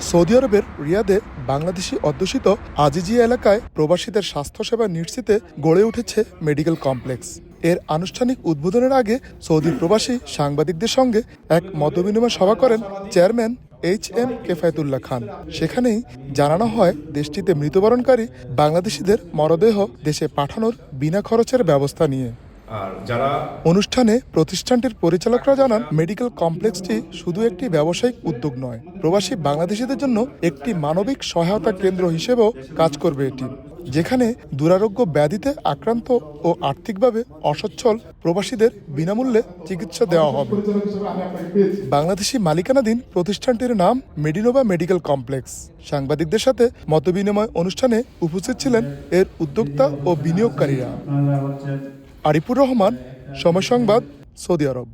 Saudi আরবের রিয়াদে বাংলাদেশি অধ্যুষিত আজিজিয়া এলাকায় প্রবাসীদের স্বাস্থ্যসেবা নিশ্চিতে গড়ে উঠেছে মেডিকেল কমপ্লেক্স। এর আনুষ্ঠানিক উদ্বোধনের আগে সৌদি প্রবাসী সাংবাদিকদের সঙ্গে এক মতবিনিময় সভা করেন চেয়ারম্যান HM কেফায়েতুল্লাহ খান। সেখানেই জানানো হয় দেশটিতে মৃত্যুবরণকারী বাংলাদেশিদের মরদেহ দেশে পাঠানোর বিনা খরচের ব্যবস্থা নিয়ে। অনুষ্ঠানে প্রতিষ্ঠানটির পরিচালকরা জানান, মেডিকেল কমপ্লেক্সটি শুধু একটি ব্যবসায়িক উদ্যোগ নয়, প্রবাসী বাংলাদেশিদের জন্য একটি মানবিক সহায়তা কেন্দ্র হিসেবেও কাজ করবে এটি, যেখানে দুরারোগ্য ব্যাধিতে আক্রান্ত ও আর্থিকভাবে অসচ্ছল প্রবাসীদের বিনামূল্যে চিকিৎসা দেওয়া হবে। বাংলাদেশি মালিকানাধীন প্রতিষ্ঠানটির নাম মেডিনোভা মেডিকেল কমপ্লেক্স। সাংবাদিকদের সাথে মতবিনিময় অনুষ্ঠানে উপস্থিত ছিলেন এর উদ্যোক্তা ও বিনিয়োগকারীরা। আরিফুর রহমান, সময় সংবাদ, সৌদি আরব।